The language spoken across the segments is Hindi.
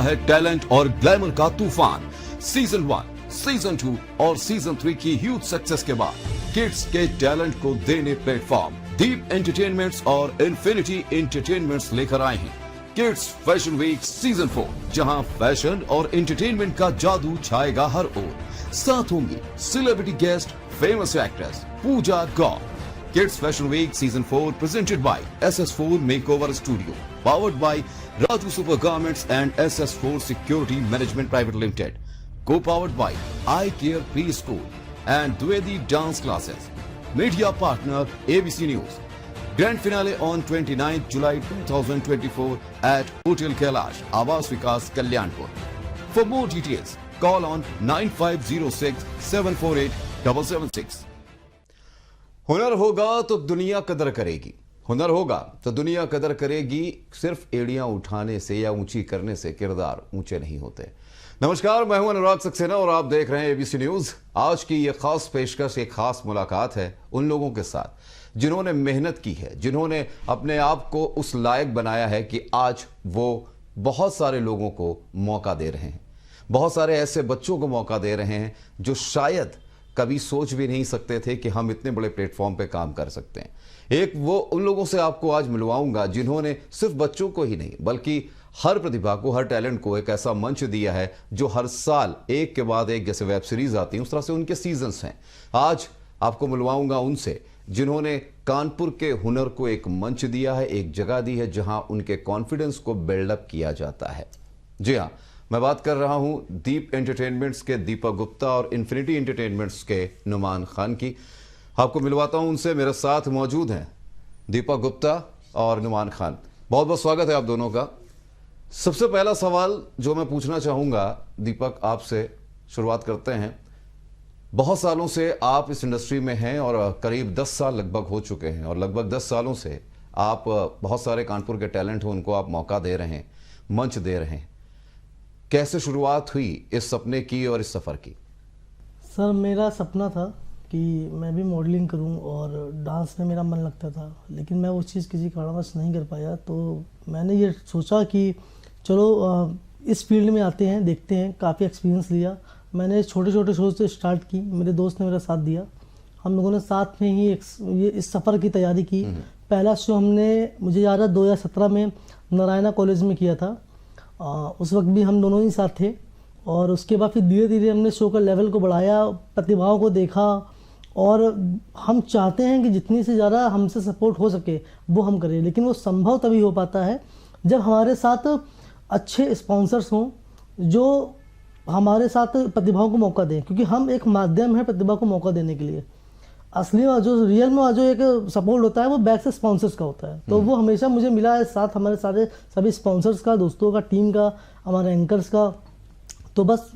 है टैलेंट और ग्लैमर का तूफान। सीजन 1, सीजन 2 और सीजन 3 की ह्यूज सक्सेस के बाद किड्स के टैलेंट को देने प्लेटफॉर्म दीप एंटरटेनमेंट्स और इन्फिनिटी एंटरटेनमेंट्स लेकर आए हैं किड्स फैशन वीक सीजन 4, जहां फैशन और एंटरटेनमेंट का जादू छाएगा हर ओर। साथ होंगी celebrity guest, famous actress Pooja Gaur. Kids fashion week season 4 presented by SS4 makeover studio, powered by Raju super garments and SS4 security management private limited, co-powered by I Care Preschool and Dwedi Dance Classes. Media partner ABC News. Grand finale on 29th July 2024 at Hotel Kailash, Awas Vikas, Kalyanpur. For more details, call on 9506 748 776. हुनर होगा तो दुनिया कदर करेगी। हुनर होगा तो दुनिया कदर करेगी। सिर्फ एड़ियां उठाने से या ऊंची करने से किरदार ऊंचे नहीं होते। नमस्कार, मैं हूं अनुराग सक्सेना और आप देख रहे हैं ABC न्यूज। आज की ये खास पेशकश, एक खास मुलाकात है उन लोगों के साथ जिन्होंने मेहनत की है, जिन्होंने अपने आप को उस लायक बनाया है कि आज वो बहुत सारे लोगों को मौका दे रहे हैं, बहुत सारे ऐसे बच्चों को मौका दे रहे हैं जो शायद कभी सोच भी नहीं सकते थे कि हम इतने बड़े प्लेटफॉर्म पे काम कर सकते हैं। एक वो उन लोगों से आपको आज मिलवाऊंगा जिन्होंने सिर्फ बच्चों को ही नहीं बल्कि हर प्रतिभा को, हर टैलेंट को एक ऐसा मंच दिया है जो हर साल एक के बाद एक, जैसे वेब सीरीज आती है उस तरह से उनके सीजन्स हैं। आज आपको मिलवाऊंगा उनसे जिन्होंने कानपुर के हुनर को एक मंच दिया है, एक जगह दी है जहां उनके कॉन्फिडेंस को बिल्डअप किया जाता है। जी हाँ, मैं बात कर रहा हूं दीप एंटरटेनमेंट्स के दीपक गुप्ता और इन्फिनिटी एंटरटेनमेंट्स के नुमान खान की। आपको मिलवाता हूं उनसे। मेरे साथ मौजूद हैं दीपक गुप्ता और नुमान खान। बहुत बहुत स्वागत है आप दोनों का। सबसे पहला सवाल जो मैं पूछना चाहूंगा दीपक, आपसे शुरुआत करते हैं। बहुत सालों से आप इस इंडस्ट्री में हैं और करीब 10 साल लगभग हो चुके हैं और लगभग 10 सालों से आप बहुत सारे कानपुर के टैलेंट हो उनको आप मौका दे रहे हैं, मंच दे रहे हैं। कैसे शुरुआत हुई इस सपने की और इस सफ़र की? सर, मेरा सपना था कि मैं भी मॉडलिंग करूं और डांस में मेरा मन लगता था, लेकिन मैं वो चीज़ किसी कारणवश नहीं कर पाया। तो मैंने ये सोचा कि चलो इस फील्ड में आते हैं, देखते हैं। काफ़ी एक्सपीरियंस लिया। मैंने छोटे छोटे शो से स्टार्ट की, मेरे दोस्त ने मेरा साथ दिया। हम लोगों ने साथ में ही ये इस सफ़र की तैयारी की। पहला शो हमने, मुझे याद है, 2017 में नारायणा कॉलेज में किया था। उस वक्त भी हम दोनों ही साथ थे और उसके बाद फिर धीरे धीरे हमने शो का लेवल को बढ़ाया, प्रतिभाओं को देखा और हम चाहते हैं कि जितनी से ज़्यादा हमसे सपोर्ट हो सके वो हम करें। लेकिन वो संभव तभी हो पाता है जब हमारे साथ अच्छे स्पॉन्सर्स हों जो हमारे साथ प्रतिभाओं को मौका दें, क्योंकि हम एक माध्यम है प्रतिभा को मौका देने के लिए। असली जो रियल में जो एक सपोर्ट होता है वो बैक से स्पॉन्सर्स का होता है। तो वो हमेशा मुझे मिला है साथ हमारे सारे सभी स्पॉन्सर्स का, दोस्तों का, टीम का, हमारे एंकर्स का। तो बस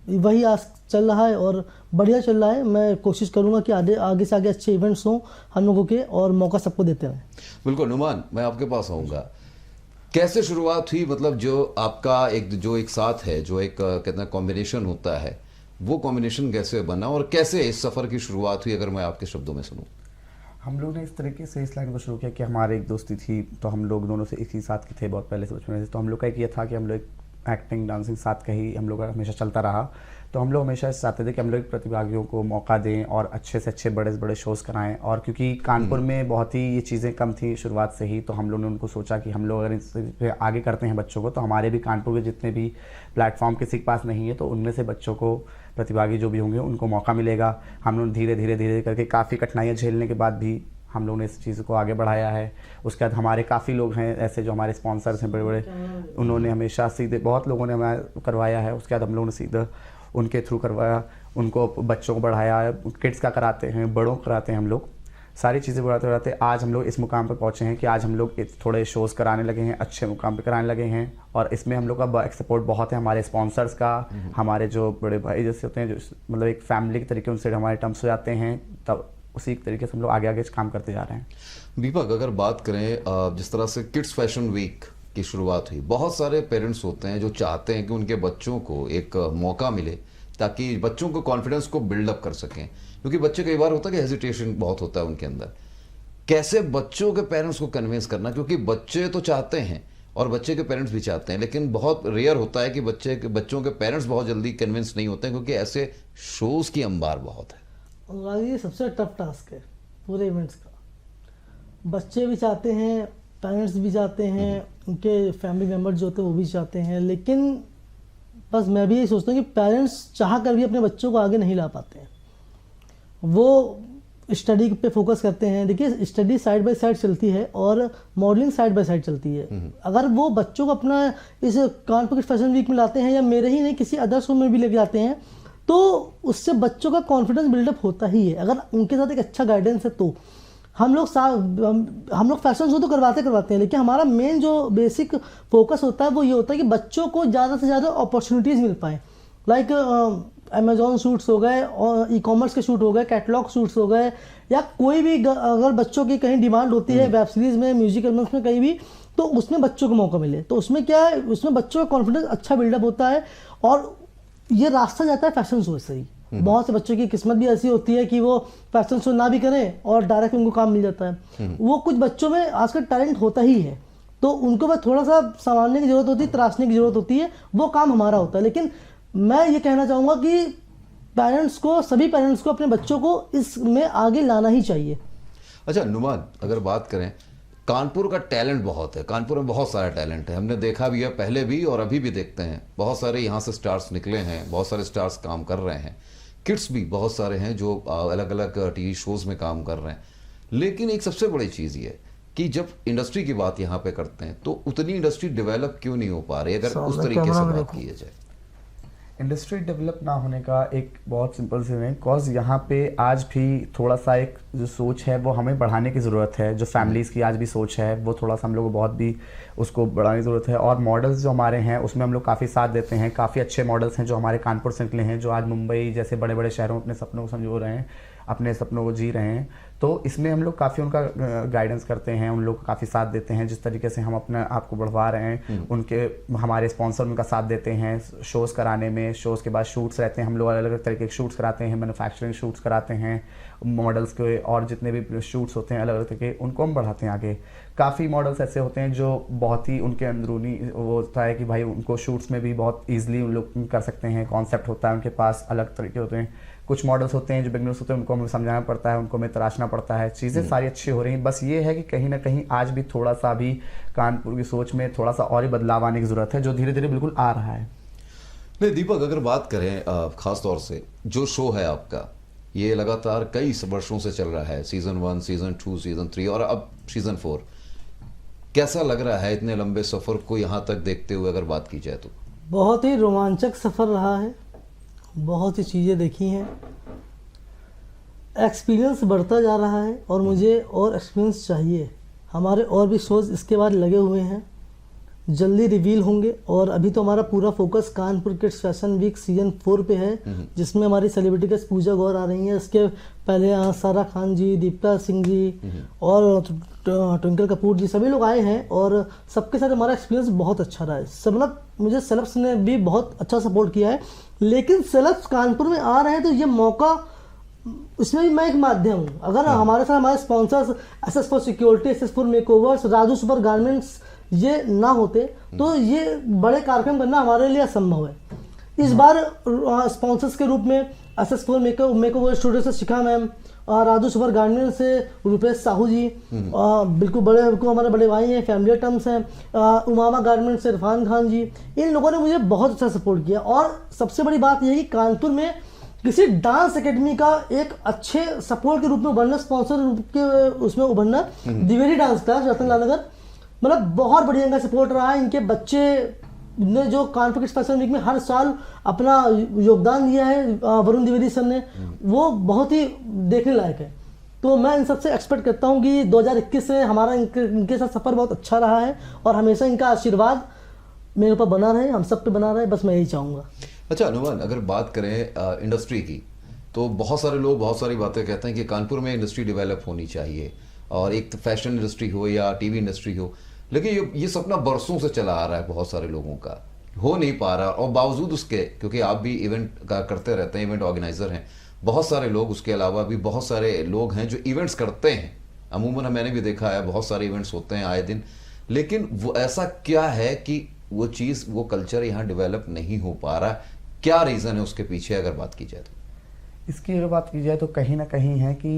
वही आज चल रहा है और बढ़िया चल रहा है। मैं कोशिश करूंगा कि आगे से आगे अच्छे इवेंट्स हों हम लोगों के और मौका सबको देते रहें। बिल्कुल। नुमान, मैं आपके पास आऊँगा। कैसे शुरुआत हुई? मतलब जो आपका एक साथ है, जो एक कहते हैं कॉम्बिनेशन होता है, वो कॉम्बिनेशन कैसे बना और कैसे इस सफ़र की शुरुआत हुई, अगर मैं आपके शब्दों में सुनूं? हम लोग ने इस तरीके से इस लाइन को शुरू किया कि हमारे एक दोस्ती थी, तो हम लोग दोनों से एक ही साथ के थे बहुत पहले से, बचपन से। तो हम लोग का एक ये था कि हम लोग एक्टिंग, डांसिंग साथ का ही हम लोग का हमेशा चलता रहा। तो हम लोग हमेशा चाहते थे कि हम लोग प्रतिभागियों को मौका दें और अच्छे से अच्छे बड़े से बड़े शोज़ कराएं। और क्योंकि कानपुर में बहुत ही ये चीज़ें कम थी शुरुआत से ही, तो हम लोग ने उनको सोचा कि हम लोग अगर इस आगे करते हैं बच्चों को, तो हमारे भी कानपुर के जितने भी प्लेटफॉर्म किसी के पास नहीं है, तो उनमें से बच्चों को, प्रतिभागी जो भी होंगे, उनको मौका मिलेगा। हम लोग धीरे धीरे करके काफ़ी कठिनाइयाँ झेलने के बाद भी हम लोगों ने इस चीज़ को आगे बढ़ाया है। उसके बाद हमारे काफ़ी लोग हैं ऐसे जो हमारे स्पॉन्सर्स हैं बड़े बड़े, उन्होंने हमेशा सीधे, बहुत लोगों ने हमें करवाया है। उसके बाद हम लोगों ने सीधे उनके थ्रू करवाया, उनको बच्चों को बढ़ाया, किड्स का कराते हैं, बड़ों को कराते हैं। हम लोग सारी चीज़ें बढ़ाते बढ़ाते आज हम लोग इस मुकाम पर पहुँचे हैं कि आज हम लोग थोड़े शोज़ कराने लगे हैं, अच्छे मुकाम पर कराने लगे हैं। और इसमें हम लोग का सपोर्ट बहुत है हमारे स्पॉन्सर्स का, हमारे जो बड़े भाई जैसे होते हैं, जो मतलब एक फैमिली के तरीके उनसे हमारे टर्म्स हो जाते हैं, तब उसी तरीके से हम लोग आगे काम करते जा रहे हैं। दीपक, अगर बात करें जिस तरह से किड्स फैशन वीक की शुरुआत हुई, बहुत सारे पेरेंट्स होते हैं जो चाहते हैं कि उनके बच्चों को एक मौका मिले ताकि बच्चों को कॉन्फिडेंस को बिल्डअप कर सकें, क्योंकि बच्चे कई बार होता है कि हेजिटेशन बहुत होता है उनके अंदर। कैसे बच्चों के पेरेंट्स को कन्विंस करना, क्योंकि बच्चे तो चाहते हैं और बच्चे के पेरेंट्स भी चाहते हैं, लेकिन बहुत रेयर होता है कि बच्चों के पेरेंट्स बहुत जल्दी कन्विंस नहीं होते हैं, क्योंकि ऐसे शोज़ की अंबार बहुत है। अनुराग जी, ये सबसे टफ टास्क है पूरे इवेंट्स का। बच्चे भी चाहते हैं, पेरेंट्स भी चाहते हैं, उनके फैमिली मेम्बर्स जो होते हैं वो भी चाहते हैं, लेकिन बस मैं भी यही सोचता हूँ कि पेरेंट्स चाह कर भी अपने बच्चों को आगे नहीं ला पाते हैं। वो स्टडी पे फोकस करते हैं। देखिए, स्टडी साइड बाय साइड चलती है और मॉडलिंग साइड बाय साइड चलती है। अगर वो बच्चों को अपना इस कानपुर फैशन वीक में लाते हैं या मेरे ही नहीं किसी अदर शो में भी लेके जाते हैं, तो उससे बच्चों का कॉन्फिडेंस बिल्डअप होता ही है। अगर उनके साथ एक अच्छा गाइडेंस है तो हम लोग फैशन शो तो करवाते हैं, लेकिन हमारा मेन जो बेसिक फोकस होता है वो ये होता है कि बच्चों को ज़्यादा से ज़्यादा अपॉर्चुनिटीज़ मिल पाएँ। लाइक अमेजॉन शूट्स हो गए और ई कॉमर्स के शूट हो गए, कैटलॉग शूट्स हो गए, या कोई भी अगर बच्चों की कहीं डिमांड होती है वेब सीरीज़ में, म्यूजिक एल्बम्स में, कहीं भी, तो उसमें बच्चों को मौका मिले। तो उसमें क्या है, उसमें बच्चों का कॉन्फिडेंस अच्छा बिल्डअप होता है और ये रास्ता जाता है फैशन शो से ही। बहुत से बच्चों की किस्मत भी ऐसी होती है कि वो फैशन शो ना भी करें और डायरेक्ट उनको काम मिल जाता है। वो कुछ बच्चों में आजकल टैलेंट होता ही है, तो उनको बस थोड़ा सा संभालने की जरूरत होती है, तराशने की जरूरत होती है, वो काम हमारा होता है। लेकिन मैं ये कहना चाहूँगा कि सभी पेरेंट्स को अपने बच्चों को इसमें आगे लाना ही चाहिए। अच्छा नुमान, अगर बात करें, कानपुर का टैलेंट बहुत है, कानपुर में बहुत सारा टैलेंट है, हमने देखा भी है पहले भी और अभी भी देखते हैं। बहुत सारे यहाँ से स्टार्स निकले हैं, बहुत सारे स्टार्स काम कर रहे हैं, किड्स भी बहुत सारे हैं जो अलग अलग टीवी शोज में काम कर रहे हैं। लेकिन एक सबसे बड़ी चीज़ ये कि जब इंडस्ट्री की बात यहाँ पे करते हैं तो उतनी इंडस्ट्री डेवलप क्यों नहीं हो पा रही, अगर उस तरीके से बात की जाए। इंडस्ट्री डेवलप ना होने का एक बहुत सिंपल सी है, कॉज यहाँ पे आज भी थोड़ा सा एक जो सोच है वो हमें बढ़ाने की ज़रूरत है। जो फैमिलीज़ की आज भी सोच है वो थोड़ा सा हम लोग को बहुत भी उसको बढ़ाने की ज़रूरत है। और मॉडल्स जो हमारे हैं उसमें हम लोग काफ़ी साथ देते हैं। काफ़ी अच्छे मॉडल्स हैं जो हमारे कानपुर से निकले हैं, जो आज मुंबई जैसे बड़े बड़े शहरों में अपने सपनों को संजो रहे हैं, अपने सपनों को जी रहे हैं। तो इसमें हम लोग काफ़ी उनका गाइडेंस करते हैं, उन लोग काफ़ी साथ देते हैं। जिस तरीके से हम अपने आप को बढ़वा रहे हैं, उनके हमारे स्पॉन्सर उनका साथ देते हैं शोज़ कराने में। शोज़ के बाद शूट्स रहते हैं, हम लोग अलग अलग तरीके के शूट्स कराते हैं, मैन्युफैक्चरिंग शूट्स कराते हैं मॉडल्स के, और जितने भी शूट्स होते हैं अलग अलग तरीके उनको हम बढ़ाते हैं आगे। काफ़ी मॉडल्स ऐसे होते हैं जो बहुत ही उनके अंदरूनी वो होता है कि भाई उनको शूट्स में भी बहुत ईजिली उन लोग कर सकते हैं, कॉन्सेप्ट होता है उनके पास, अलग तरीके होते हैं। कुछ मॉडल्स होते हैं जो बिगनर्स होते हैं, उनको हमें समझाना पड़ता है, उनको हमें तराशना पड़ता है। चीज़ें सारी अच्छी हो रही हैं, बस ये है कि कहीं ना कहीं आज भी थोड़ा सा भी कानपुर की सोच में थोड़ा सा और ही बदलाव आने की ज़रूरत है, जो धीरे धीरे बिल्कुल आ रहा है। नहीं दीपक, अगर बात करें खास तौर से जो शो है आपका, ये लगातार कई वर्षों से चल रहा है, सीजन 1, सीजन 2, सीजन 3 और अब सीजन 4। कैसा लग रहा है इतने लंबे सफ़र को यहाँ तक देखते हुए अगर बात की जाए तो? बहुत ही रोमांचक सफ़र रहा है, बहुत सी चीज़ें देखी हैं, एक्सपीरियंस बढ़ता जा रहा है और मुझे और एक्सपीरियंस चाहिए। हमारे और भी शोज़ इसके बाद लगे हुए हैं, जल्दी रिवील होंगे। और अभी तो हमारा पूरा focus Kanpur kids fashion week season 4 पे है, जिसमें हमारी सेलिब्रिटी गेस्ट पूजा गौर आ रही हैं। इसके पहले सारा खान जी, दीपिका सिंह जी और ट्विंकल कपूर जी, सभी लोग आए हैं और सबके साथ हमारा एक्सपीरियंस बहुत अच्छा रहा है। मतलब मुझे सेलेब्स ने भी बहुत अच्छा सपोर्ट किया है। लेकिन सेलेब्स कानपुर में आ रहे हैं तो ये मौका, इसमें भी मैं एक माध्यम हूँ। अगर हमारे साथ हमारे sponsors SS for security, SS for makeovers, Raju super garments ये ना होते तो ये बड़े कार्यक्रम करना हमारे लिए असंभव है। इस बार स्पॉन्सर्स के रूप में एसएस फॉर मेकओवर स्टूडियो से शिखा मैम, राजू सुपर गारमेंट से रुपेश साहू जी, बिल्कुल हमारे बड़े भाई हैं, फैमिली टर्म्स हैं, उमामा गारमेंट से इरफान खान जी, इन लोगों ने मुझे बहुत अच्छा सपोर्ट किया। और सबसे बड़ी बात यह है कि कानपुर में किसी डांस एकेडमी का एक अच्छे सपोर्ट के रूप में उभरना, स्पॉन्सर रूप के उसमें उभरना, द्विवेदी डांस क्लास रतनलाल नगर, मतलब बहुत बढ़िया इनका सपोर्ट रहा है। इनके बच्चे ने जो कानपुर किड्स फैशन वीक में हर साल अपना योगदान दिया है, वरुण द्विवेदी सर ने, वो बहुत ही देखने लायक है। तो मैं इन सबसे एक्सपेक्ट करता हूँ कि 2021 से हमारा इनके साथ सफ़र बहुत अच्छा रहा है और हमेशा इनका आशीर्वाद मेरे ऊपर बना रहे, हम सब पे बना रहे, बस मैं यही चाहूँगा। अच्छा अनुमान, अगर बात करें इंडस्ट्री की, तो बहुत सारे लोग बहुत सारी बातें कहते हैं कि कानपुर में इंडस्ट्री डेवलप होनी चाहिए और एक फैशन इंडस्ट्री हो या टीवी इंडस्ट्री हो, लेकिन ये सपना बरसों से चला आ रहा है बहुत सारे लोगों का, हो नहीं पा रहा। और बावजूद उसके, क्योंकि आप भी इवेंट का करते रहते हैं, इवेंट ऑर्गेनाइजर हैं, बहुत सारे लोग, उसके अलावा भी बहुत सारे लोग हैं जो इवेंट्स करते हैं। अमूमन मैंने भी देखा है बहुत सारे इवेंट्स होते हैं आए दिन, लेकिन वो ऐसा क्या है कि वो चीज, वो कल्चर यहाँ डेवलप नहीं हो पा रहा? क्या रीजन है उसके पीछे अगर बात की जाए तो? इसकी अगर बात की जाए तो कहीं ना कहीं है कि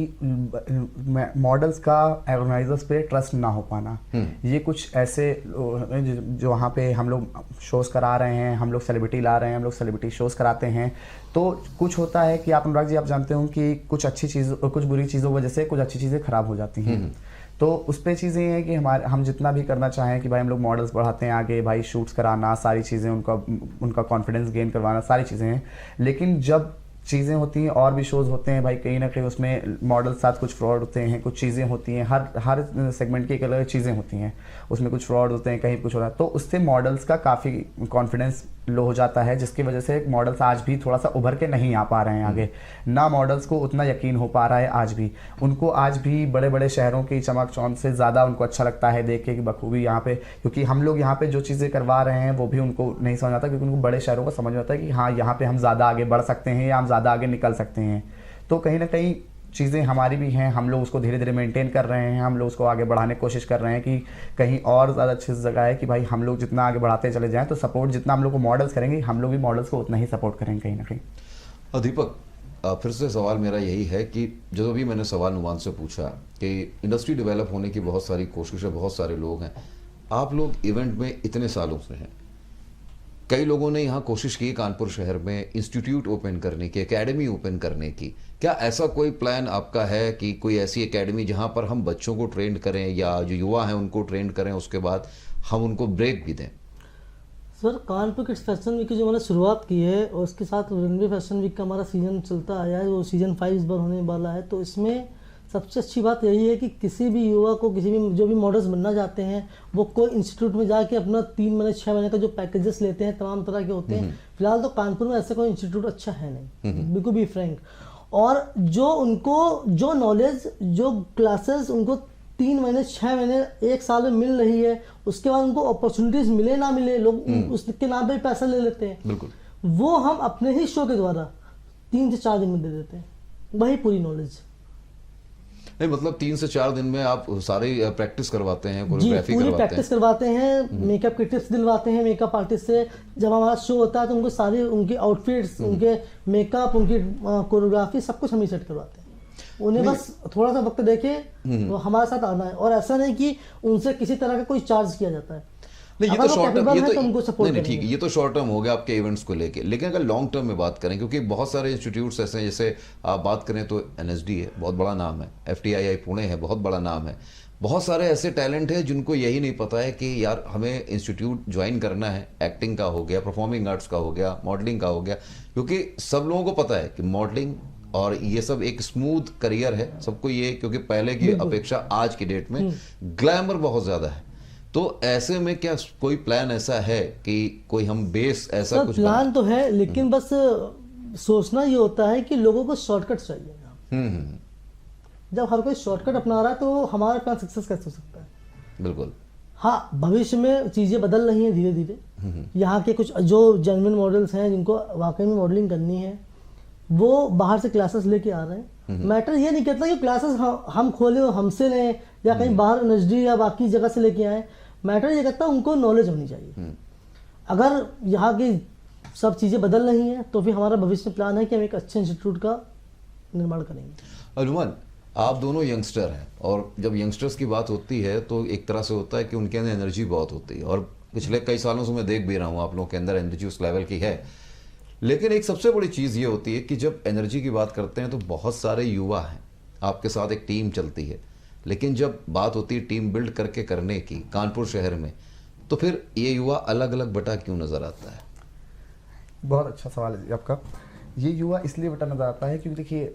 मॉडल्स का ऑर्गेनाइजर्स पे ट्रस्ट ना हो पाना। ये कुछ ऐसे जो वहाँ पे हम लोग शोज करा रहे हैं, हम लोग सेलिब्रिटी ला रहे हैं, हम लोग सेलिब्रिटी शोज कराते हैं, तो कुछ होता है कि आप अनुराग जी आप जानते हो कि कुछ अच्छी चीज़ और कुछ बुरी चीज़ों की वजह से कुछ अच्छी चीज़ें खराब हो जाती हैं। तो उस पर चीज़ें हैं कि हम जितना भी करना चाहें कि भाई हम लोग मॉडल्स बढ़ाते हैं आगे, भाई शूट्स कराना, सारी चीज़ें उनका कॉन्फिडेंस गेन करवाना, सारी चीज़ें हैं, लेकिन जब चीज़ें होती हैं और भी शोज़ होते हैं भाई, कहीं ना कहीं उसमें मॉडल साथ कुछ फ्रॉड होते हैं, कुछ चीज़ें होती हैं, हर सेगमेंट की एक अलग चीज़ें होती हैं, उसमें कुछ फ्रॉड होते हैं, कहीं कुछ हो रहा है, तो उससे मॉडल्स का काफ़ी कॉन्फिडेंस लो हो जाता है, जिसकी वजह से मॉडल्स आज भी थोड़ा सा उभर के नहीं आ पा रहे हैं आगे। ना मॉडल्स को उतना यकीन हो पा रहा है आज भी, उनको आज भी बड़े बड़े शहरों की चमक चौंध से ज़्यादा उनको अच्छा लगता है देख के कि बखूबी यहाँ पे, क्योंकि हम लोग यहाँ पे जो चीज़ें करवा रहे हैं वो भी उनको नहीं समझ आता, क्योंकि उनको बड़े शहरों को समझ में आता है कि हाँ यहाँ पे हम ज़्यादा आगे बढ़ सकते हैं या हम ज़्यादा आगे निकल सकते हैं। तो कहीं ना कहीं चीज़ें हमारी भी हैं, हम लोग उसको धीरे धीरे मेंटेन कर रहे हैं, हम लोग उसको आगे बढ़ाने की कोशिश कर रहे हैं कि कहीं और ज़्यादा अच्छी जगह है कि भाई हम लोग जितना आगे बढ़ाते चले जाएं, तो सपोर्ट जितना हम लोग को मॉडल्स करेंगे, हम लोग भी मॉडल्स को उतना ही सपोर्ट करेंगे कहीं ना कहीं। दीपक, फिर से सवाल मेरा यही है कि जो भी मैंने सवाल नुमान से पूछा कि इंडस्ट्री डेवलप होने की बहुत सारी कोशिशें, बहुत सारे लोग हैं, आप लोग इवेंट में इतने सालों से हैं, कई लोगों ने यहाँ कोशिश की कानपुर शहर में इंस्टीट्यूट ओपन करने की, एकेडमी ओपन करने की, क्या ऐसा कोई प्लान आपका है कि कोई ऐसी एकेडमी जहाँ पर हम बच्चों को ट्रेंड करें या जो युवा हैं उनको ट्रेंड करें, उसके बाद हम उनको ब्रेक भी दें? Sir, Kanpur kids fashion week की जो मैंने शुरुआत की है और उसके साथ रनवे फैशन वीक का हमारा सीजन चलता आया है, वो सीजन 5 इस बार होने वाला है। तो इसमें सबसे अच्छी बात यही है कि किसी भी युवा को, किसी भी जो भी मॉडल्स बनना चाहते हैं, वो कोई इंस्टीट्यूट में जाके अपना 3 महीने 6 महीने का जो पैकेजेस लेते हैं, तमाम तरह के होते हैं। फिलहाल तो कानपुर में ऐसा कोई इंस्टीट्यूट अच्छा है नहीं, बिल्कुल भी फ्रैंक। और जो नॉलेज, जो क्लासेस उनको 3 महीने 6 महीने 1 साल में मिल रही है, उसके बाद उनको अपॉर्चुनिटीज मिले ना मिले, लोग उसके नाम पे पैसा ले लेते हैं। बिल्कुल, वो हम अपने ही शो के द्वारा 3 से 4 दिन में दे देते हैं, वही पूरी नॉलेज। नहीं मतलब 3 से 4 दिन में आप सारी प्रैक्टिस करवाते हैं, जी, कोरियोग्राफी पूरी करवाते प्रैक्टिस करवाते हैं, मेकअप के टिप्स दिलवाते हैं मेकअप आर्टिस्ट से। जब हमारा शो होता है तो उनको सारी उनकी आउटफिट्स, उनके मेकअप, उनकी कोरियोग्राफी सब कुछ हम ही सेट करवाते हैं। उन्हें बस थोड़ा सा वक्त देके तो हमारे साथ आना है, और ऐसा नहीं कि उनसे किसी तरह का कोई चार्ज किया जाता है। नहीं, ये तो शॉर्ट टर्म, ये तो उनको सपोर्ट नहीं ठीक है, ये तो शॉर्ट टर्म हो गया आपके इवेंट्स को लेके। लेकिन अगर लॉन्ग टर्म में बात करें, क्योंकि बहुत सारे इंस्टीट्यूट्स ऐसे हैं, जैसे आप बात करें तो एनएसडी है, बहुत बड़ा नाम है, FTII पुणे है, बहुत बड़ा नाम है, बहुत सारे ऐसे टैलेंट हैं जिनको यही नहीं पता है कि यार हमें इंस्टीट्यूट ज्वाइन करना है, एक्टिंग का हो गया, परफॉर्मिंग आर्ट्स का हो गया, मॉडलिंग का हो गया, क्योंकि सब लोगों को पता है कि मॉडलिंग और ये सब एक स्मूथ करियर है सबको, ये क्योंकि पहले की अपेक्षा आज की डेट में ग्लैमर बहुत ज्यादा है। तो ऐसे में क्या कोई प्लान ऐसा है कि कोई हम बेस ऐसा कुछ प्लान तो है, लेकिन बस सोचना ये होता है कि लोगों को शॉर्टकट चाहिए। जब हर कोई शॉर्टकट अपना रहा है तो हमारा प्लान सक्सेस कैसे हो सकता है? बिल्कुल। हाँ, भविष्य में चीज़ें बदल रही हैं धीरे धीरे। यहाँ के कुछ जो जेन्युइन मॉडल्स हैं जिनको वाकई में मॉडलिंग करनी है, वो बाहर से क्लासेस लेके आ रहे हैं। मैटर ये नहीं कहता कि क्लासेस हम खोले और हमसे लें या कहीं बाहर नजदीक या बाकी जगह से लेके आए। मैटर ये कहता है उनको नॉलेज होनी चाहिए। अगर यहाँ की सब चीज़ें बदल रही हैं तो फिर हमारा भविष्य में प्लान है कि हम एक अच्छे इंस्टीट्यूट का निर्माण करेंगे। अनुमान, आप दोनों यंगस्टर हैं, और जब यंगस्टर्स की बात होती है तो एक तरह से होता है कि उनके अंदर एनर्जी बहुत होती है, और पिछले कई सालों से मैं देख भी रहा हूँ आप लोगों के अंदर एनर्जी उस लेवल की है। लेकिन एक सबसे बड़ी चीज़ ये होती है कि जब एनर्जी की बात करते हैं तो बहुत सारे युवा हैं, आपके साथ एक टीम चलती है, लेकिन जब बात होती है टीम बिल्ड करके करने की कानपुर शहर में, तो फिर ये युवा अलग अलग बटा क्यों नज़र आता है? बहुत अच्छा सवाल है आपका। ये युवा इसलिए बटा नज़र आता है क्योंकि देखिए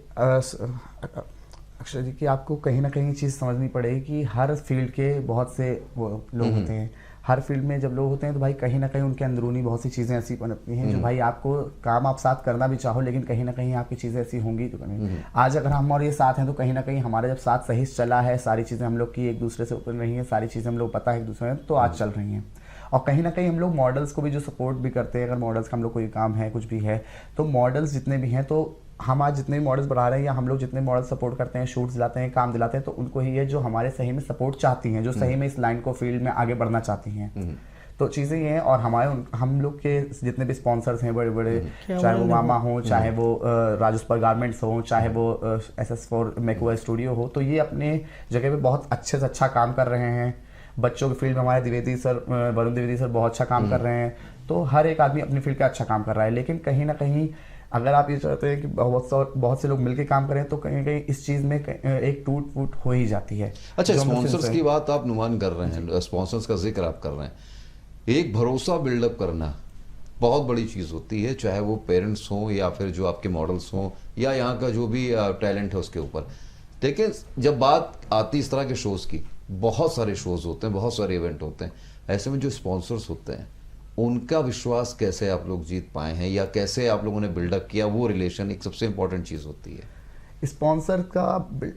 अक्षय जी कि आपको कहीं ना कहीं चीज़ समझनी पड़ेगी कि हर फील्ड के बहुत से वो लोग होते हैं। हर फील्ड में जब लोग होते हैं तो भाई कहीं ना कहीं उनके अंदरूनी बहुत सी चीज़ें ऐसी बनती हैं जो भाई आपको काम आप साथ करना भी चाहो, लेकिन कहीं ना कहीं आपकी चीज़ें ऐसी होंगी तो कहीं आज अगर हम और ये साथ हैं तो कहीं ना कहीं हमारा जब साथ सही चला है, सारी चीज़ें हम लोग की एक दूसरे से उतर रही हैं, सारी चीज़ें हम लोग पता है एक दूसरे में, तो आज चल रही हैं। और कहीं ना कहीं हम लोग मॉडल्स को भी जो सपोर्ट भी करते हैं, अगर मॉडल्स का हम लोग कोई काम है कुछ भी है तो मॉडल्स जितने भी हैं तो हम आज जितने भी मॉडल्स बढ़ा रहे हैं या हम लोग जितने मॉडल सपोर्ट करते हैं, शूट्स दिलाते हैं, काम दिलाते हैं, तो उनको ही है जो हमारे सही में सपोर्ट चाहती हैं, जो सही में इस लाइन को फील्ड में आगे बढ़ना चाहती हैं। तो चीज़ें ये हैं। और हम लोग के जितने भी स्पॉन्सर्स हैं बड़े बड़े, चाहे वो मामा हो, चाहे वो राजस्पर गारमेंट्स हो, चाहे वो SS4 मेकओवर स्टूडियो हो, तो ये अपने जगह पे बहुत अच्छे से अच्छा काम कर रहे हैं। बच्चों के फील्ड में हमारे द्विवेदी सर, वरुण द्विवेदी सर बहुत अच्छा काम कर रहे हैं। तो हर एक आदमी अपनी फील्ड का अच्छा काम कर रहा है। लेकिन कहीं ना कहीं अगर आप ये चाहते हैं कि बहुत से लोग मिलकर काम करें, तो कहीं ना कहीं इस चीज़ में एक टूट फूट हो ही जाती है। अच्छा, स्पॉन्सर्स की बात आप नुमान कर रहे हैं, स्पॉन्सर्स का जिक्र आप कर रहे हैं। एक भरोसा बिल्डअप करना बहुत बड़ी चीज़ होती है, चाहे वो पेरेंट्स हों या फिर जो आपके मॉडल्स हों या यहाँ का जो भी टैलेंट है उसके ऊपर। लेकिन जब बात आती इस तरह के शोज़ की, बहुत सारे शोज़ होते हैं, बहुत सारे इवेंट होते हैं, ऐसे में जो स्पॉन्सर्स होते हैं उनका विश्वास कैसे आप लोग जीत पाए हैं या कैसे आप लोगों ने बिल्डअप किया, वो रिलेशन एक सबसे इंपॉर्टेंट चीज़ होती है। स्पॉन्सर का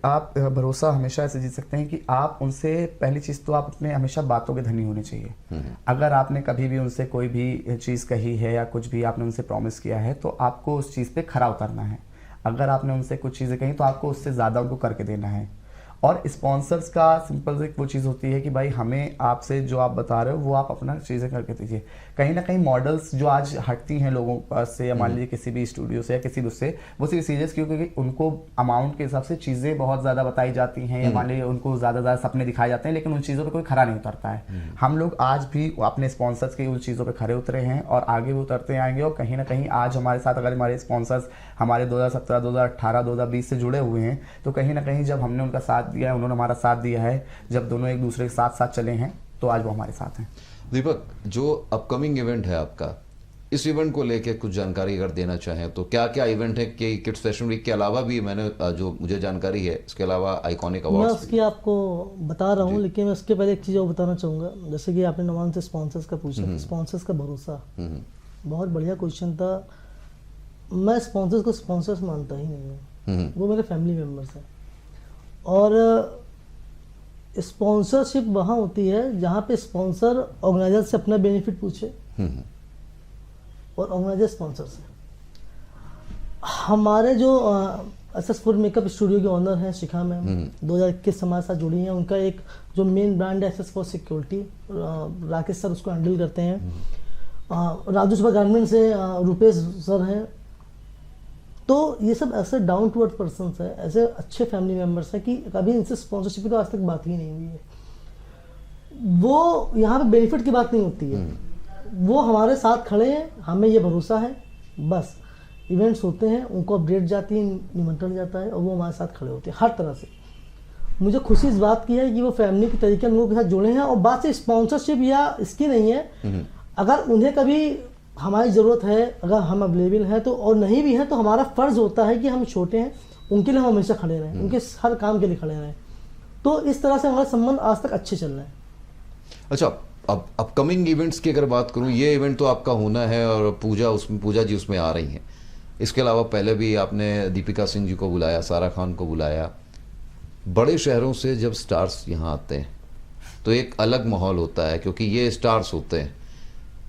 आप भरोसा हमेशा ऐसे जीत सकते हैं कि आप उनसे, पहली चीज़ तो आप अपने हमेशा बातों के धनी होने चाहिए। अगर आपने कभी भी उनसे कोई भी चीज़ कही है या कुछ भी आपने उनसे प्रॉमिस किया है, तो आपको उस चीज़ पे खरा उतरना है। अगर आपने उनसे कुछ चीज़ें कही तो आपको उससे ज़्यादा उनको करके देना है। और स्पॉन्सर्स का सिंपल से वो चीज़ होती है कि भाई हमें आपसे जो आप बता रहे हो वो आप अपना चीज़ें करके दीजिए। कहीं ना कहीं मॉडल्स जो आज हटती हैं लोगों पास से, या मान लीजिए किसी भी स्टूडियो से या किसी भी उससे, वो सिर्फ सीरियस क्योंकि उनको अमाउंट के हिसाब से चीज़ें बहुत ज़्यादा बताई जाती हैं, या मान लीजिए उनको ज़्यादा सपने दिखाए जाते हैं, लेकिन उन चीज़ों पर कोई खरा नहीं उतरता है। हम लोग आज भी अपने स्पॉन्सर्स की उन चीज़ों पर खरे उतरे हैं और आगे भी उतरते आएंगे। और कहीं ना कहीं आज हमारे साथ अगर हमारे स्पॉन्सर्स हमारे 2017, 2018, 2020 से जुड़े हुए हैं, तो कहीं ना कहीं जब हमने उनका साथ दिया है, उन्होंने हमारा साथ दिया है, जब दोनों एक दूसरे के साथ साथ चले हैं, तो आज वो हमारे साथ हैं। दीपक, जो अपकमिंग इवेंट है आपका, इस इवेंट को लेके कुछ जानकारी अगर देना चाहें तो क्या क्या इवेंट है? कि किड्स फैशन वीक के अलावा भी मैंने जो मुझे जानकारी है, इसके अलावा आइकॉनिक मैं अवार्ड्स उसकी आपको बता रहा हूँ, लेकिन मैं उसके पहले एक चीज़ और बताना चाहूँगा। जैसे कि आपने नुमान से स्पॉन्सर्स का पूछा, स्पॉन्सर्स का भरोसा, बहुत बढ़िया क्वेश्चन था। मैं स्पॉन्सर्स को स्पॉन्सर्स मानता ही नहीं हूँ, वो मेरे फैमिली मेम्बर्स हैं। और स्पॉन्सरशिप वहाँ होती है जहाँ पे स्पॉन्सर ऑर्गेनाइजर से अपना बेनिफिट पूछे और ऑर्गेनाइजर स्पॉन्सर से। हमारे जो SS4 मेकअप स्टूडियो के ऑनर हैं शिखा मैम, 2021 हमारे साथ जुड़ी हैं। उनका एक जो मेन ब्रांड है SS4 सिक्योरिटी, राकेश सर उसको हैंडल करते हैं। राजस्पर गारमेंट से रुपेश सर हैं। तो ये सब ऐसे डाउन टू अर्थ पर्सन है, ऐसे अच्छे फैमिली मेम्बर्स हैं कि कभी इनसे स्पॉन्सरशिप की तो आज तक बात ही नहीं हुई है। वो यहाँ पे बेनिफिट की बात नहीं होती है, वो हमारे साथ खड़े हैं, हमें ये भरोसा है। बस इवेंट्स होते हैं, उनको अपडेट जाती है, निमंत्रण जाता है और वो हमारे साथ खड़े होते हैं हर तरह से। मुझे खुशी इस बात की है कि वो फैमिली के तरीके लोगों के साथ जुड़े हैं। और बात से स्पॉन्सरशिप या इसकी नहीं है, अगर उन्हें कभी हमारी ज़रूरत है, अगर हम अवेलेबल हैं तो, और नहीं भी हैं तो हमारा फ़र्ज़ होता है कि हम छोटे हैं, उनके लिए हम हमेशा खड़े रहें, उनके हर काम के लिए खड़े रहें। तो इस तरह से हमारे संबंध आज तक अच्छे चल रहे हैं। अच्छा, अब अपकमिंग इवेंट्स की अगर बात करूं, ये इवेंट तो आपका होना है और पूजा जी उसमें आ रही हैं। इसके अलावा पहले भी आपने दीपिका सिंह जी को बुलाया, सारा खान को बुलाया। बड़े शहरों से जब स्टार्स यहाँ आते हैं तो एक अलग माहौल होता है, क्योंकि ये स्टार्स होते हैं।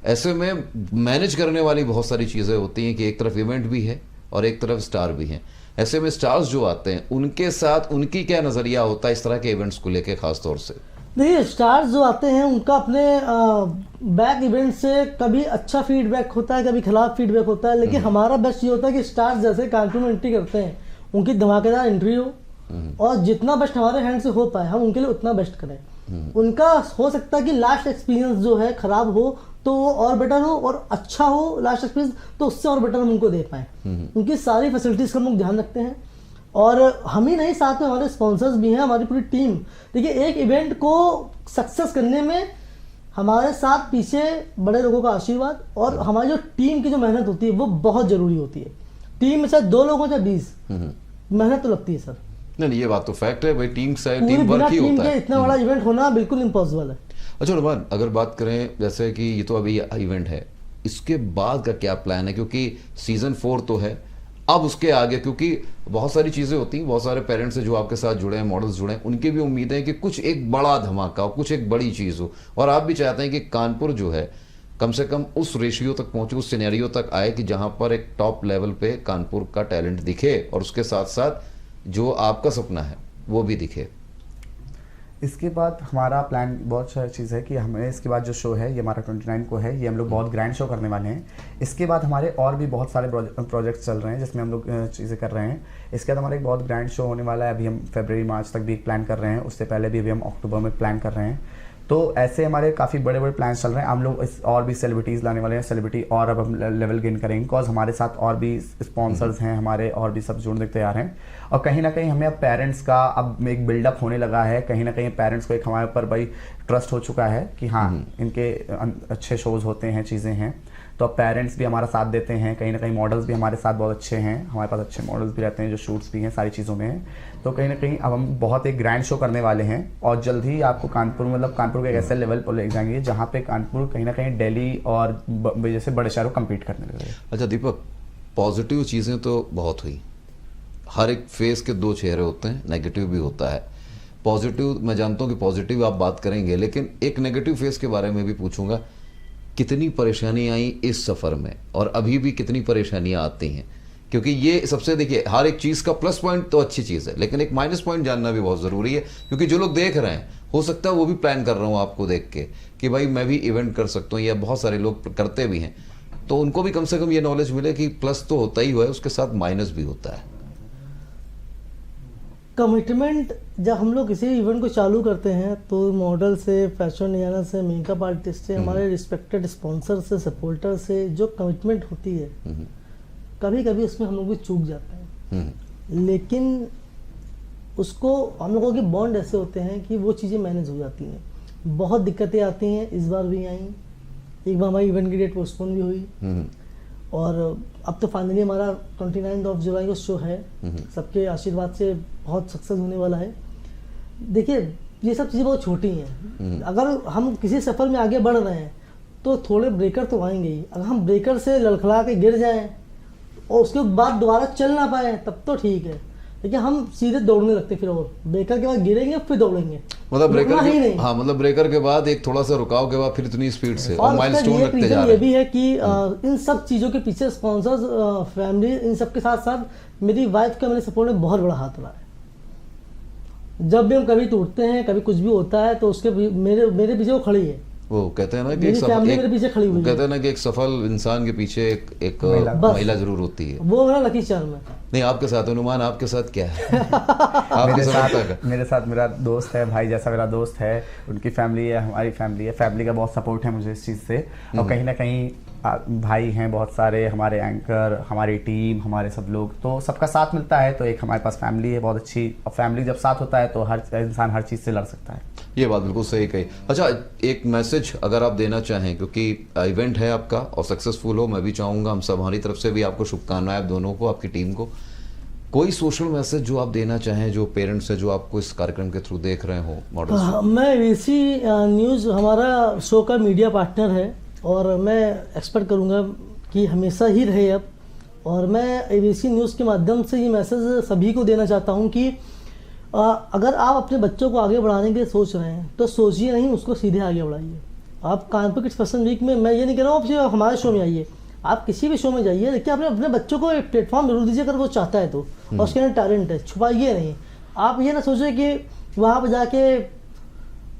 ऐसे में मैनेज करने वाली बहुत सारी चीज़ें होती हैं कि एक तरफ इवेंट भी है और एक तरफ स्टार भी हैं। ऐसे में स्टार्स जो आते हैं उनके साथ उनकी क्या नज़रिया होता है इस तरह के इवेंट्स को लेके खास तौर से? देखिए, स्टार्स जो आते हैं उनका अपने बैक इवेंट से कभी अच्छा फीडबैक होता है, कभी खराब फीडबैक होता है। लेकिन हमारा बेस्ट ये होता है कि स्टार्स जैसे कानपुर में एंट्री करते हैं, उनकी धमाकेदार एंट्री हो और जितना बेस्ट हमारे हैंड से हो पाए हम उनके लिए उतना बेस्ट करें। उनका हो सकता है कि लास्ट एक्सपीरियंस जो है खराब हो तो वो और बेटर हो, और अच्छा हो लास्ट एक्सपीरियंस तो उससे और बेटर हम उनको दे पाएँ। उनकी सारी फैसिलिटीज़ का हम लोग ध्यान रखते हैं। और हम ही नहीं, साथ में हमारे स्पॉन्सर्स भी हैं, हमारी पूरी टीम। देखिए, एक इवेंट को सक्सेस करने में हमारे साथ पीछे बड़े लोगों का आशीर्वाद और हमारी जो टीम की जो मेहनत होती है वो बहुत ज़रूरी होती है। टीम में चाहे 2 लोग हो चाहे 20, मेहनत तो लगती है सर। नहीं, ये बात तो फैक्ट है भाई, टीम वर्क ही होता है। इतना बड़ा इवेंट होना बिल्कुल इम्पॉसिबल है। अच्छा नुमान, अगर बात करें जैसे कि ये तो अभी इवेंट है, इसके बाद का क्या प्लान है? क्योंकि सीजन 4 तो है, अब उसके आगे क्योंकि बहुत सारी चीज़ें होती हैं, बहुत सारे पेरेंट्स हैं जो आपके साथ जुड़े हैं, मॉडल्स जुड़े हैं, उनकी भी उम्मीद है कि कुछ एक बड़ा धमाका हो, कुछ एक बड़ी चीज़ हो। और आप भी चाहते हैं कि कानपुर जो है कम से कम उस रेशियो तक पहुंचे, उस सिनेरियो तक आए कि जहां पर एक टॉप लेवल पे कानपुर का टैलेंट दिखे और उसके साथ साथ जो आपका सपना है वो भी दिखे? इसके बाद हमारा प्लान बहुत सारी चीज़ है कि हमें इसके बाद जो शो है ये हमारा 29 को है, ये हम लोग बहुत ग्रैंड शो करने वाले हैं। इसके बाद हमारे और भी बहुत सारे प्रोजेक्ट्स चल रहे हैं जिसमें हम लोग चीज़ें कर रहे हैं। इसके बाद हमारा एक बहुत ग्रैंड शो होने वाला है, अभी हम फरवरी मार्च तक भी एक प्लान कर रहे हैं, उससे पहले भी अभी हम अक्टूबर में प्लान कर रहे हैं। तो ऐसे हमारे काफ़ी बड़े बड़े प्लान्स चल रहे हैं। हम लोग और भी सेलिब्रिटीज़ लाने वाले हैं, सेलिब्रिटी और अब हम लेवल गेन करेंगे, बिकॉज हमारे साथ और भी स्पॉन्सर्स हैं हमारे, और भी सब जुड़ने को तैयार हैं। और कहीं ना कहीं हमें अब पेरेंट्स का अब एक बिल्डअप होने लगा है, कहीं ना कहीं पेरेंट्स को एक हमारे ऊपर भाई ट्रस्ट हो चुका है कि हाँ इनके अच्छे शोज़ होते हैं, चीज़ें हैं। तो अब पेरेंट्स भी हमारा साथ देते हैं, कहीं ना कहीं मॉडल्स भी हमारे साथ बहुत अच्छे हैं, हमारे पास अच्छे मॉडल्स भी रहते हैं जो शूट्स भी हैं, सारी चीज़ों में हैं। तो कहीं ना कहीं अब हम बहुत एक ग्रैंड शो करने वाले हैं और जल्द ही आपको कानपुर, मतलब कानपुर के एक ऐसे लेवल पर ले जाएंगे जहाँ पे कानपुर कहीं ना कहीं दिल्ली और जैसे बड़े शहरों कम्पीट करने लगे। अच्छा दीपक, पॉजिटिव चीज़ें तो बहुत हुई, हर एक फेस के दो चेहरे होते हैं, नेगेटिव भी होता है। पॉजिटिव मैं जानता हूँ कि पॉजिटिव आप बात करेंगे, लेकिन एक नेगेटिव फेस के बारे में भी पूछूंगा। कितनी परेशानी आई इस सफ़र में और अभी भी कितनी परेशानियां आती हैं? क्योंकि ये सबसे, देखिए, हर एक चीज़ का प्लस पॉइंट तो अच्छी चीज़ है, लेकिन एक माइनस पॉइंट जानना भी बहुत ज़रूरी है। क्योंकि जो लोग देख रहे हैं, हो सकता है वो भी प्लान कर रहा हूँ आपको देख के कि भाई मैं भी इवेंट कर सकता हूँ, या बहुत सारे लोग करते भी हैं, तो उनको भी कम से कम ये नॉलेज मिले कि प्लस तो होता ही हुआ है, उसके साथ माइनस भी होता है। कमिटमेंट जब हम लोग किसी इवेंट को चालू करते हैं तो मॉडल से, फैशन डिजाइनर से, मेकअप आर्टिस्ट से, हमारे रिस्पेक्टेड स्पॉन्सर से, सपोर्टर से जो कमिटमेंट होती है, कभी कभी उसमें हम लोग भी चूक जाते हैं। लेकिन उसको हम लोगों के बॉन्ड ऐसे होते हैं कि वो चीज़ें मैनेज हो जाती हैं। बहुत दिक्कतें आती हैं, इस बार भी आई, एक बार हमारी इवेंट की डेट पोस्टपोन भी हुई, और अब तो फाइनली हमारा 29 जुलाई को शो है। सबके आशीर्वाद से बहुत सक्सेस होने वाला है। देखिए, ये सब चीज़ें बहुत छोटी हैं। अगर हम किसी सफ़र में आगे बढ़ रहे हैं तो थोड़े ब्रेकर तो आएंगे ही। अगर हम ब्रेकर से लड़खड़ा के गिर जाएं और उसके बाद दोबारा चल ना पाए तब तो ठीक है, लेकिन हम सीधे दौड़ने लगते, फिर और ब्रेकर के बाद गिरेंगे फिर दौड़ेंगे, मतलब ब्रेकर ही नहीं। हाँ, मतलब ब्रेकर के बाद एक थोड़ा सा रुकाव के बाद फिर इतनी स्पीड से और माइलस्टोन लगते जा रहे हैं। ये भी है कि इन सब चीज़ों के पीछे स्पॉन्सर्स, फैमिली, इन सब के साथ साथ मेरी वाइफ का मेरे सपोर्ट में बहुत बड़ा हाथ रहा है। जब भी हम कभी टूटते हैं, कभी कुछ भी होता है, तो उसके मेरे पीछे वो खड़ी है। वो कहते हैं ना कि मेरे पीछे खड़ी हुई है। कहते हैं ना कि एक सफल इंसान के पीछे एक महिला जरूर होती है। वो मेरा लकी चार्म है। नहीं, आपके साथ अनुमान, आपके साथ क्या है? मेरे साथ मेरा दोस्त है, भाई जैसा मेरा दोस्त है, उनकी फैमिली है, हमारी फैमिली है। फैमिली का बहुत सपोर्ट है मुझे इस चीज़ से। और कहीं ना कहीं भाई हैं बहुत सारे, हमारे एंकर, हमारी टीम, हमारे सब लोग, तो सबका साथ मिलता है। तो एक हमारे पास फैमिली है बहुत अच्छी, और फैमिली जब साथ होता है तो हर इंसान हर चीज़ से लड़ सकता है। ये बात बिल्कुल सही कही। अच्छा, एक मैसेज अगर आप देना चाहें, क्योंकि इवेंट है आपका और सक्सेसफुल हो, मैं भी चाहूँगा, हम सब हमारी तरफ से भी आपको शुभकामनाएं, आप दोनों को, आपकी टीम को। कोई सोशल मैसेज जो आप देना चाहें, जो पेरेंट्स है जो आपको इस कार्यक्रम के थ्रू देख रहे हो मॉडल? मैं एबीसी न्यूज़ हमारा शो का मीडिया पार्टनर है और मैं एक्सपेक्ट करूँगा कि हमेशा ही रहे अब। और मैं एबीसी न्यूज़ के माध्यम से ये मैसेज सभी को देना चाहता हूँ कि अगर आप अपने बच्चों को आगे बढ़ाने के लिए सोच रहे हैं तो सोचिए नहीं, उसको सीधे आगे बढ़ाइए। आप कानपुर किड्स फैशन वीक में, मैं ये नहीं कह रहा हूँ आप हमारे शो में आइए, आप किसी भी शो में जाइए, लेकिन अपने बच्चों को एक प्लेटफॉर्म जरूर दीजिए अगर वो चाहता है तो, और उसके अंदर टैलेंट है, छुपाइए नहीं। आप ये ना सोचें कि वहाँ पर जाके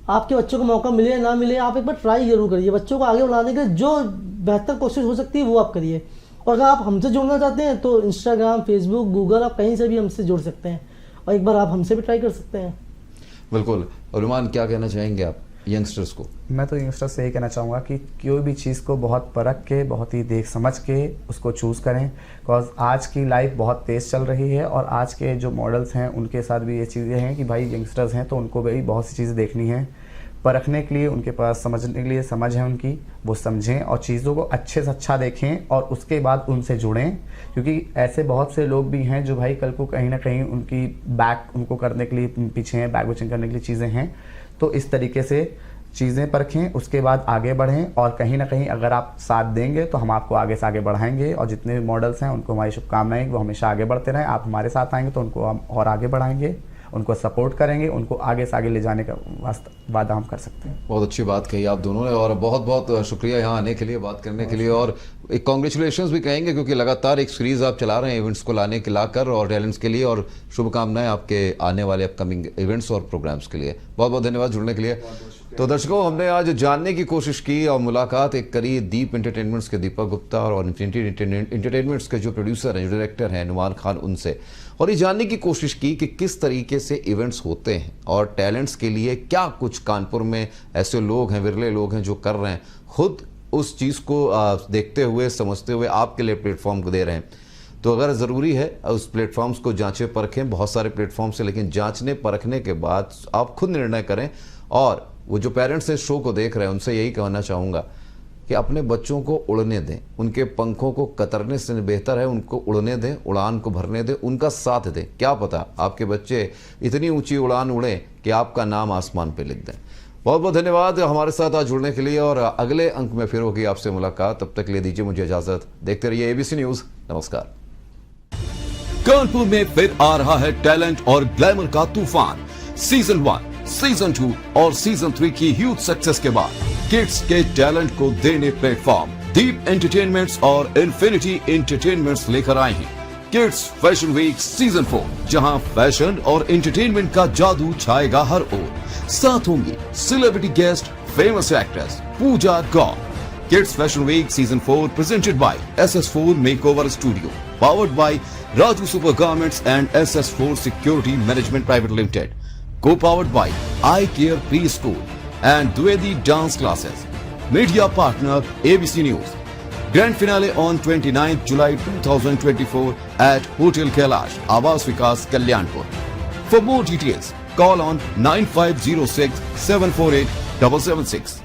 आपके बच्चों को मौका मिले ना मिले, आप एक बार ट्राई जरूर करिए। बच्चों को आगे बढ़ाने के लिए जो बेहतर कोशिश हो सकती है वो आप करिए। और अगर आप हमसे जुड़ना चाहते हैं तो इंस्टाग्राम, फेसबुक, गूगल, आप कहीं से भी हमसे जुड़ सकते हैं और एक बार आप हमसे भी ट्राई कर सकते हैं। बिल्कुल। अनुमान, क्या कहना चाहेंगे आप यंगस्टर्स को? मैं तो यंगस्टर्स से यही कहना चाहूँगा कि कोई भी चीज़ को बहुत परख के, बहुत ही देख समझ के उसको चूज़ करें। बिकॉज आज की लाइफ बहुत तेज़ चल रही है और आज के जो मॉडल्स हैं उनके साथ भी ये चीज़ें हैं कि भाई यंगस्टर्स हैं तो उनको भी बहुत सी चीज़ें देखनी है, परखने के लिए उनके पास, समझने के लिए समझ है उनकी, वो समझें और चीज़ों को अच्छे से अच्छा देखें और उसके बाद उनसे जुड़ें। क्योंकि ऐसे बहुत से लोग भी हैं जो भाई कल को कहीं ना कहीं उनकी बैक उनको करने के लिए पीछे हैं, बैक वॉचिंग करने के लिए चीज़ें हैं। तो इस तरीके से चीज़ें परखें, उसके बाद आगे बढ़ें और कहीं ना कहीं अगर आप साथ देंगे तो हम आपको आगे से आगे बढ़ाएंगे। और जितने भी मॉडल्स हैं उनको हमारी शुभकामनाएं, वो हमेशा आगे बढ़ते रहें। आप हमारे साथ आएंगे तो उनको हम और आगे बढ़ाएंगे उनको सपोर्ट करेंगे, उनको आगे से आगे ले जाने का वादा हम कर सकते हैं। बहुत अच्छी बात कही आप दोनों ने और बहुत बहुत शुक्रिया यहाँ आने के लिए, बात करने के लिए, और एक कॉन्ग्रेचुलेशंस भी कहेंगे क्योंकि लगातार एक सीरीज आप चला रहे हैं इवेंट्स को लाकर और टैलेंट्स के लिए, और शुभकामनाएं आपके आने वाले अपकमिंग इवेंट्स और प्रोग्राम्स के लिए। बहुत बहुत धन्यवाद जुड़ने के लिए। तो दर्शकों, हमने आज जानने की कोशिश की और मुलाकात एक करी दीप एंटरटेनमेंट्स के दीपक गुप्ता और एंटरटेनमेंट्स के जो प्रोड्यूसर हैं, जो डायरेक्टर हैं नुमान खान, उनसे, और ये जानने की कोशिश की कि किस तरीके से इवेंट्स होते हैं और टैलेंट्स के लिए क्या कुछ कानपुर में ऐसे लोग हैं, विरले लोग हैं जो कर रहे हैं, खुद उस चीज़ को देखते हुए, समझते हुए आपके लिए प्लेटफॉर्म को दे रहे हैं। तो अगर ज़रूरी है उस प्लेटफॉर्म्स को जांचें परखें, बहुत सारे प्लेटफॉर्म्स हैं, लेकिन जांचने परखने के बाद आप खुद निर्णय करें। और वो जो पेरेंट्स इस शो को देख रहे हैं उनसे यही कहना चाहूँगा कि अपने बच्चों को उड़ने दें, उनके पंखों को कतरने से बेहतर है उनको उड़ने दें, उड़ान को भरने दें, उनका साथ दें। क्या पता आपके बच्चे इतनी ऊंची उड़ान उड़ें कि आपका नाम आसमान पे लिख दें। बहुत बहुत धन्यवाद हमारे साथ आज जुड़ने के लिए, और अगले अंक में फिर होगी आपसे मुलाकात। तब तक के लिए दीजिए मुझे इजाजत। देखते रहिए ABC न्यूज़। नमस्कार। कानपुर में फिर आ रहा है टैलेंट और ग्लैमर का तूफान। सीजन 1, सीजन 2 और सीजन 3 की ह्यूज सक्सेस के बाद किड्स के टैलेंट को देने प्लेटफॉर्म दीप एंटरटेनमेंट्स और इन्फिनिटी एंटरटेनमेंट्स लेकर आए हैं किड्स फैशन वीक सीजन 4, जहां फैशन और एंटरटेनमेंट का जादू छाएगा हर ओर। साथ होंगी celebrity guest, famous actress Pooja Gaur. Kids Fashion Week Season 4 presented by SS4 Makeover Studio, powered by Raju Super Garments and SS4 Security Management Private Limited, co-powered by iCare Preschool and Dwedi Dance Classes. Media partner ABC News. Grand finale on 29th July 2024 at Hotel Kailash, Awas Vikas, Kalyanpur. For more details, call on 9506 748 776.